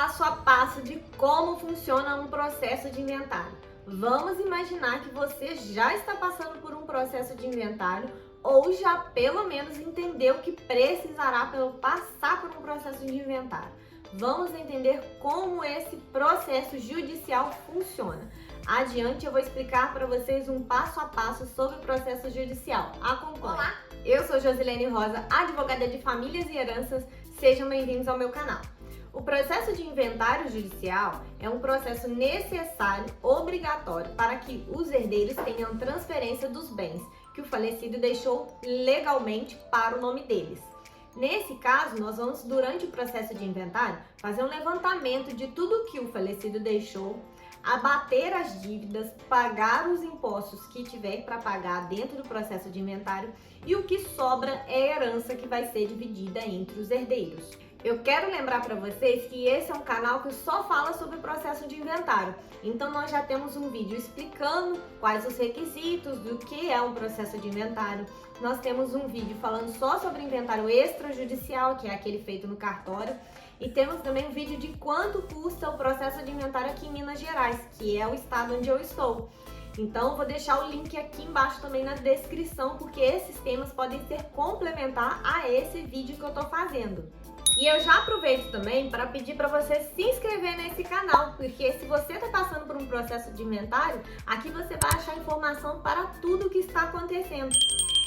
passo a passo de como funciona um processo de inventário. Vamos imaginar que você já está passando por um processo de inventário ou já pelo menos entendeu que precisará passar por um processo de inventário. Vamos entender como esse processo judicial funciona. Adiante eu vou explicar para vocês um passo a passo sobre o processo judicial. Acompanhe. Olá, eu sou Josilene Rosa, advogada de famílias e heranças. Sejam bem-vindos ao meu canal. O processo de inventário judicial é um processo necessário, obrigatório, para que os herdeiros tenham transferência dos bens que o falecido deixou legalmente para o nome deles. Nesse caso, nós vamos, durante o processo de inventário, fazer um levantamento de tudo que o falecido deixou, abater as dívidas, pagar os impostos que tiver para pagar dentro do processo de inventário e o que sobra é a herança que vai ser dividida entre os herdeiros. Eu quero lembrar para vocês que esse é um canal que só fala sobre o processo de inventário. Então nós já temos um vídeo explicando quais os requisitos do que é um processo de inventário. Nós temos um vídeo falando só sobre inventário extrajudicial, que é aquele feito no cartório. E temos também um vídeo de quanto custa o processo de inventário aqui em Minas Gerais, que é o estado onde eu estou. Então, vou deixar o link aqui embaixo também na descrição, porque esses temas podem ser complementar a esse vídeo que eu estou fazendo. E eu já aproveito também para pedir para você se inscrever nesse canal, porque se você está passando por um processo de inventário, aqui você vai achar informação para tudo o que está acontecendo.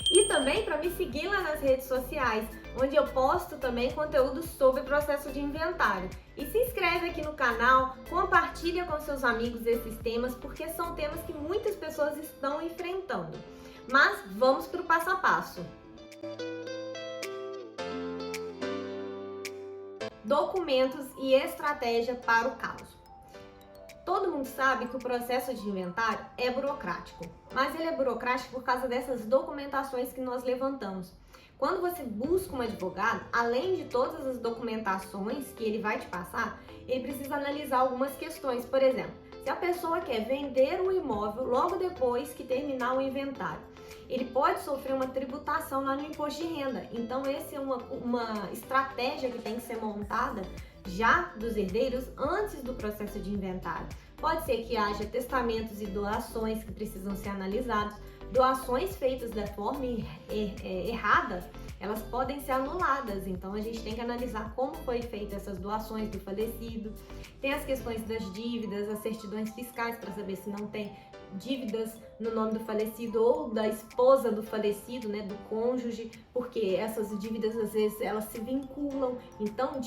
E também para me seguir lá nas redes sociais, onde eu posto também conteúdo sobre o processo de inventário. E se inscreve aqui no canal, compartilha com seus amigos esses temas, porque são temas que muitas pessoas estão enfrentando. Mas vamos para o passo a passo. Documentos e estratégia para o caso. Todo mundo sabe que o processo de inventário é burocrático, mas ele é burocrático por causa dessas documentações que nós levantamos. Quando você busca um advogado, além de todas as documentações que ele vai te passar, ele precisa analisar algumas questões. Por exemplo, se a pessoa quer vender um imóvel logo depois que terminar o inventário, ele pode sofrer uma tributação lá no imposto de renda. Então, essa é uma estratégia que tem que ser montada já dos herdeiros antes do processo de inventário. Pode ser que haja testamentos e doações que precisam ser analisados. Doações feitas da forma errada, elas podem ser anuladas. Então, a gente tem que analisar como foi feita essas doações do falecido. Tem as questões das dívidas, as certidões fiscais para saber se não tem dívidas no nome do falecido ou da esposa do falecido, né, do cônjuge, porque essas dívidas às vezes elas se vinculam, então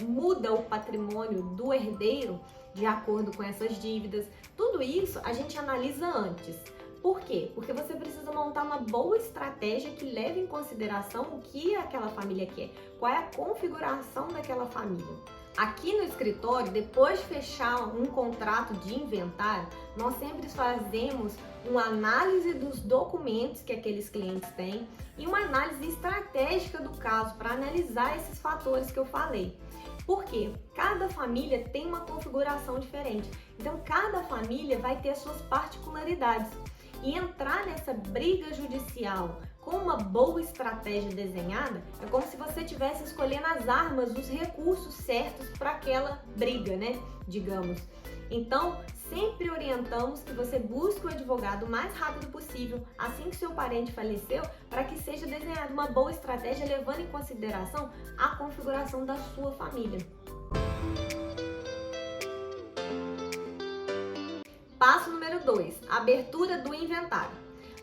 muda o patrimônio do herdeiro de acordo com essas dívidas. Tudo isso a gente analisa antes. Por quê? Porque você precisa montar uma boa estratégia que leve em consideração o que aquela família quer, qual é a configuração daquela família. Aqui no escritório, depois de fechar um contrato de inventário, nós sempre fazemos uma análise dos documentos que aqueles clientes têm e uma análise estratégica do caso para analisar esses fatores que eu falei. Por quê? Cada família tem uma configuração diferente, então cada família vai ter as suas particularidades. E entrar nessa briga judicial com uma boa estratégia desenhada é como se você estivesse escolhendo as armas, os recursos certos para aquela briga, né? Digamos. Então, sempre orientamos que você busque o advogado o mais rápido possível, assim que seu parente faleceu, para que seja desenhada uma boa estratégia levando em consideração a configuração da sua família. Passo número 2, abertura do inventário.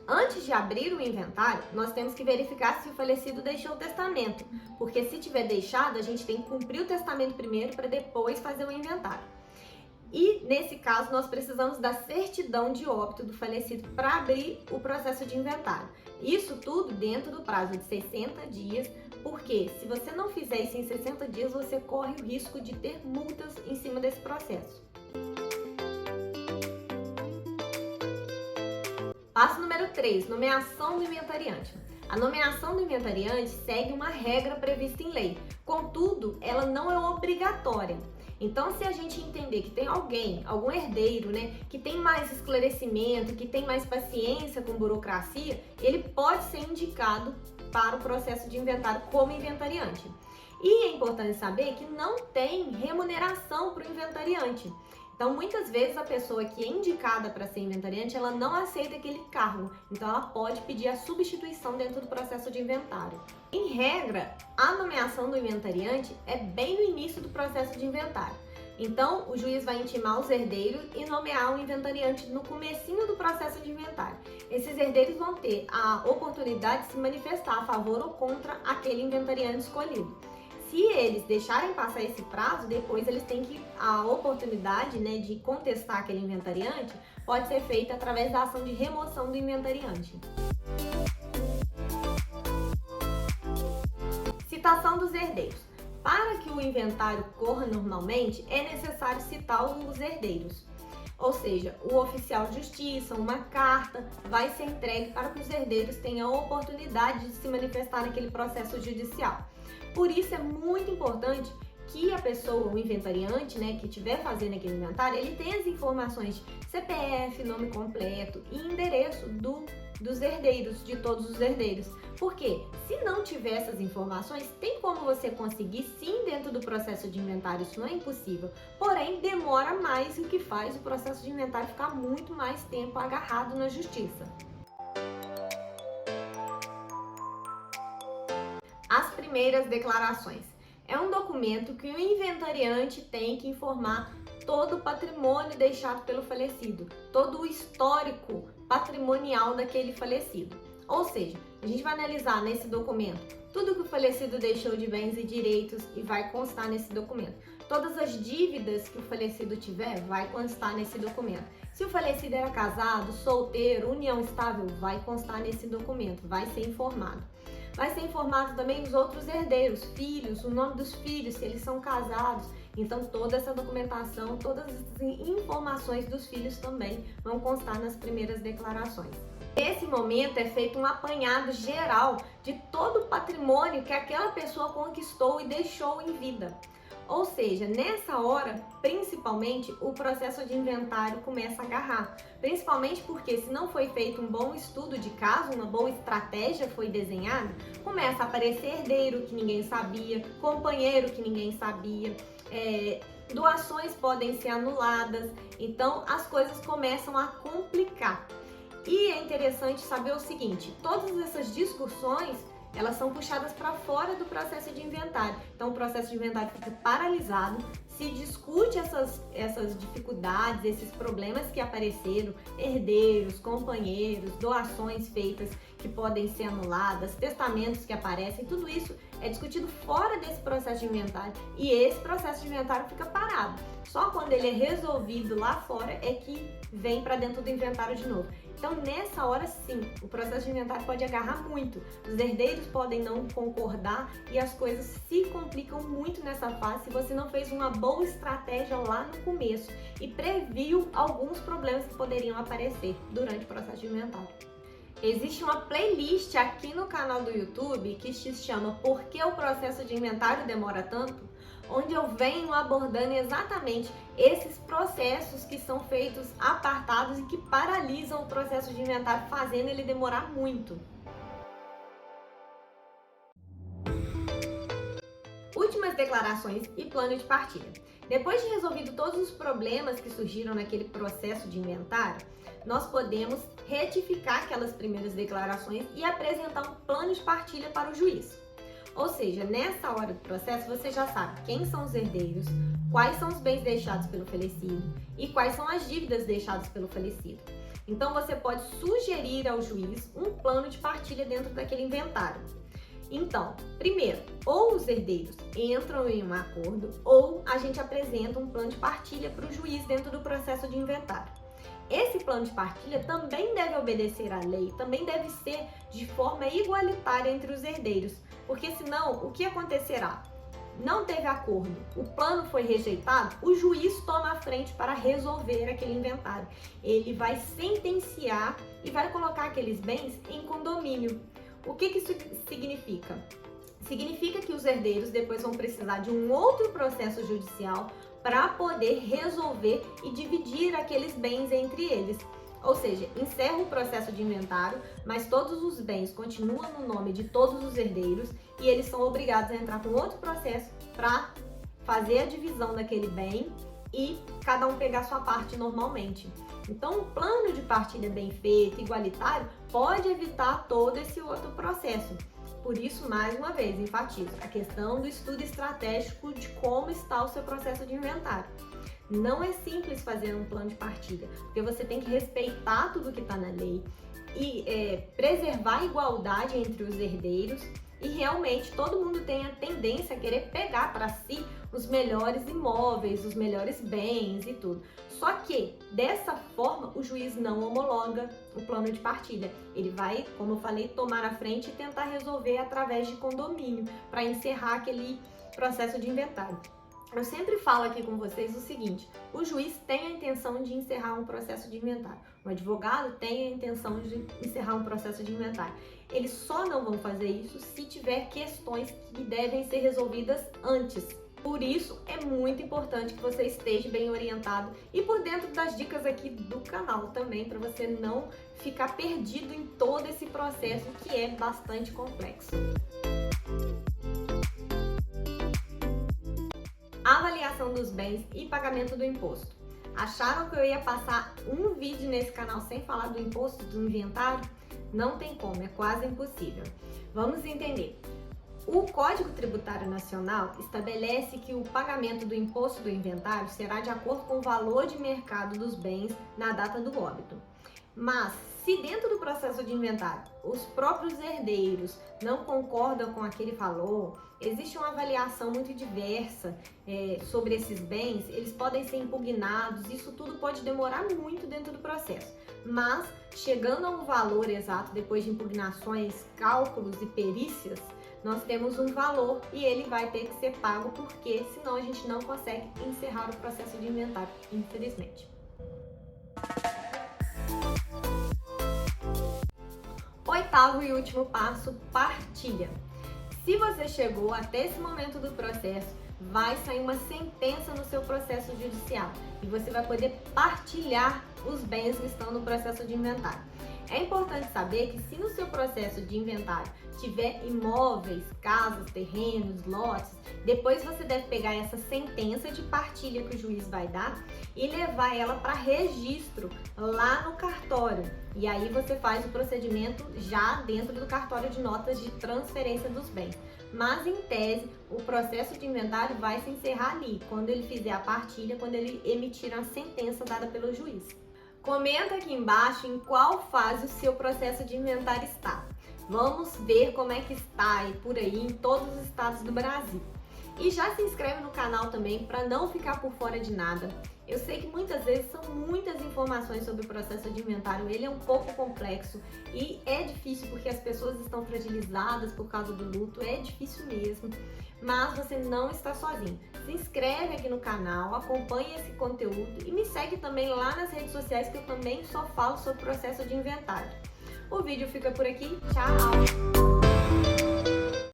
Antes de abrir o inventário, nós temos que verificar se o falecido deixou o testamento, porque se tiver deixado, a gente tem que cumprir o testamento primeiro para depois fazer o inventário. E nesse caso, nós precisamos da certidão de óbito do falecido para abrir o processo de inventário. Isso tudo dentro do prazo de 60 dias, porque se você não fizer isso em 60 dias, você corre o risco de ter multas em cima desse processo. Passo número 3, nomeação do inventariante. A nomeação do inventariante segue uma regra prevista em lei, contudo, ela não é obrigatória. Então, se a gente entender que tem alguém, algum herdeiro, né, que tem mais esclarecimento, que tem mais paciência com burocracia, ele pode ser indicado para o processo de inventário como inventariante. E é importante saber que não tem remuneração para o inventariante. Então, muitas vezes a pessoa que é indicada para ser inventariante, ela não aceita aquele cargo. Então, ela pode pedir a substituição dentro do processo de inventário. Em regra, a nomeação do inventariante é bem no início do processo de inventário. Então, o juiz vai intimar os herdeiros e nomear o inventariante no comecinho do processo de inventário. Esses herdeiros vão ter a oportunidade de se manifestar a favor ou contra aquele inventariante escolhido. Se eles deixarem passar esse prazo, depois eles têm a oportunidade, né, de contestar aquele inventariante, pode ser feita através da ação de remoção do inventariante. Citação dos herdeiros. Para que o inventário corra normalmente, é necessário citar os herdeiros. Ou seja, o oficial de justiça, uma carta, vai ser entregue para que os herdeiros tenham a oportunidade de se manifestar naquele processo judicial. Por isso é muito importante que a pessoa, o inventariante, né, que estiver fazendo aquele inventário, ele tenha as informações de CPF, nome completo e endereço dos herdeiros, de todos os herdeiros. Porque se não tiver essas informações, tem como você conseguir sim dentro do processo de inventário, isso não é impossível. Porém, demora mais, o que faz o processo de inventário ficar muito mais tempo agarrado na justiça. As primeiras declarações. É um documento que o inventariante tem que informar todo o patrimônio deixado pelo falecido, todo o histórico patrimonial daquele falecido. Ou seja, a gente vai analisar nesse documento tudo que o falecido deixou de bens e direitos e vai constar nesse documento. Todas as dívidas que o falecido tiver vai constar nesse documento. Se o falecido era casado, solteiro, união estável, vai constar nesse documento, vai ser informado. Vai ser informado também os outros herdeiros, filhos, o nome dos filhos, se eles são casados. Então, toda essa documentação, todas as informações dos filhos também vão constar nas primeiras declarações. Nesse momento é feito um apanhado geral de todo o patrimônio que aquela pessoa conquistou e deixou em vida. Ou seja, nessa hora, principalmente, o processo de inventário começa a agarrar. Principalmente porque se não foi feito um bom estudo de caso, uma boa estratégia foi desenhada, começa a aparecer herdeiro que ninguém sabia, companheiro que ninguém sabia, doações podem ser anuladas, então as coisas começam a complicar. E é interessante saber o seguinte, todas essas discussões, elas são puxadas para fora do processo de inventário. Então, o processo de inventário fica paralisado, se discute essas dificuldades, esses problemas que apareceram, herdeiros, companheiros, doações feitas que podem ser anuladas, testamentos que aparecem, tudo isso é discutido fora desse processo de inventário e esse processo de inventário fica parado. Só quando ele é resolvido lá fora é que vem para dentro do inventário de novo. Então, nessa hora, sim, o processo de inventário pode agarrar muito. Os herdeiros podem não concordar e as coisas se complicam muito nessa fase se você não fez uma boa estratégia lá no começo e previu alguns problemas que poderiam aparecer durante o processo de inventário. Existe uma playlist aqui no canal do YouTube que se chama Por que o processo de inventário demora tanto? Onde eu venho abordando exatamente esses processos que são feitos apartados e que paralisam o processo de inventário, fazendo ele demorar muito. Últimas declarações e plano de partilha. Depois de resolvido todos os problemas que surgiram naquele processo de inventário, nós podemos retificar aquelas primeiras declarações e apresentar um plano de partilha para o juiz. Ou seja, nessa hora do processo você já sabe quem são os herdeiros, quais são os bens deixados pelo falecido e quais são as dívidas deixadas pelo falecido. Então você pode sugerir ao juiz um plano de partilha dentro daquele inventário. Então, primeiro, ou os herdeiros entram em um acordo ou a gente apresenta um plano de partilha para o juiz dentro do processo de inventário. Esse plano de partilha também deve obedecer à lei, também deve ser de forma igualitária entre os herdeiros, porque senão o que acontecerá? Não teve acordo, o plano foi rejeitado, o juiz toma a frente para resolver aquele inventário. Ele vai sentenciar e vai colocar aqueles bens em condomínio. O que isso significa? Significa que os herdeiros depois vão precisar de um outro processo judicial para poder resolver e dividir aqueles bens entre eles. Ou seja, encerra o processo de inventário, mas todos os bens continuam no nome de todos os herdeiros e eles são obrigados a entrar com outro processo para fazer a divisão daquele bem e cada um pegar sua parte normalmente. Então, um plano de partilha bem feito, igualitário, pode evitar todo esse outro processo. Por isso, mais uma vez, enfatizo a questão do estudo estratégico de como está o seu processo de inventário. Não é simples fazer um plano de partilha, porque você tem que respeitar tudo que está na lei e preservar a igualdade entre os herdeiros e realmente todo mundo tem a tendência a querer pegar para si os melhores imóveis, os melhores bens e tudo. Só que, dessa forma, o juiz não homologa o plano de partilha. Ele vai, como eu falei, tomar a frente e tentar resolver através de condomínio para encerrar aquele processo de inventário. Eu sempre falo aqui com vocês o seguinte: o juiz tem a intenção de encerrar um processo de inventário, o advogado tem a intenção de encerrar um processo de inventário. Eles só não vão fazer isso se tiver questões que devem ser resolvidas antes. Por isso, é muito importante que você esteja bem orientado e por dentro das dicas aqui do canal também, para você não ficar perdido em todo esse processo que é bastante complexo. Avaliação dos bens e pagamento do imposto. Acharam que eu ia passar um vídeo nesse canal sem falar do imposto do inventário? Não tem como, é quase impossível. Vamos entender. O Código Tributário Nacional estabelece que o pagamento do imposto do inventário será de acordo com o valor de mercado dos bens na data do óbito. Mas, se dentro do processo de inventário os próprios herdeiros não concordam com aquele valor, existe uma avaliação muito diversa sobre esses bens, eles podem ser impugnados, isso tudo pode demorar muito dentro do processo. Mas, chegando a um valor exato, depois de impugnações, cálculos e perícias, nós temos um valor e ele vai ter que ser pago, porque senão a gente não consegue encerrar o processo de inventário, infelizmente. Oitavo e último passo, partilha. Se você chegou até esse momento do processo, vai sair uma sentença no seu processo judicial e você vai poder partilhar os bens que estão no processo de inventário. É importante saber que se no seu processo de inventário tiver imóveis, casas, terrenos, lotes, depois você deve pegar essa sentença de partilha que o juiz vai dar e levar ela para registro lá no cartório. E aí você faz o procedimento já dentro do cartório de notas de transferência dos bens. Mas, em tese, o processo de inventário vai se encerrar ali, quando ele fizer a partilha, quando ele emitir a sentença dada pelo juiz. Comenta aqui embaixo em qual fase o seu processo de inventário está. Vamos ver como é que está aí por aí em todos os estados do Brasil. E já se inscreve no canal também para não ficar por fora de nada. Eu sei que muitas vezes são muitas informações sobre o processo de inventário, ele é um pouco complexo e é difícil porque as pessoas estão fragilizadas por causa do luto, é difícil mesmo, mas você não está sozinho. Se inscreve aqui no canal, acompanhe esse conteúdo e me segue também lá nas redes sociais que eu também só falo sobre o processo de inventário. O vídeo fica por aqui, tchau!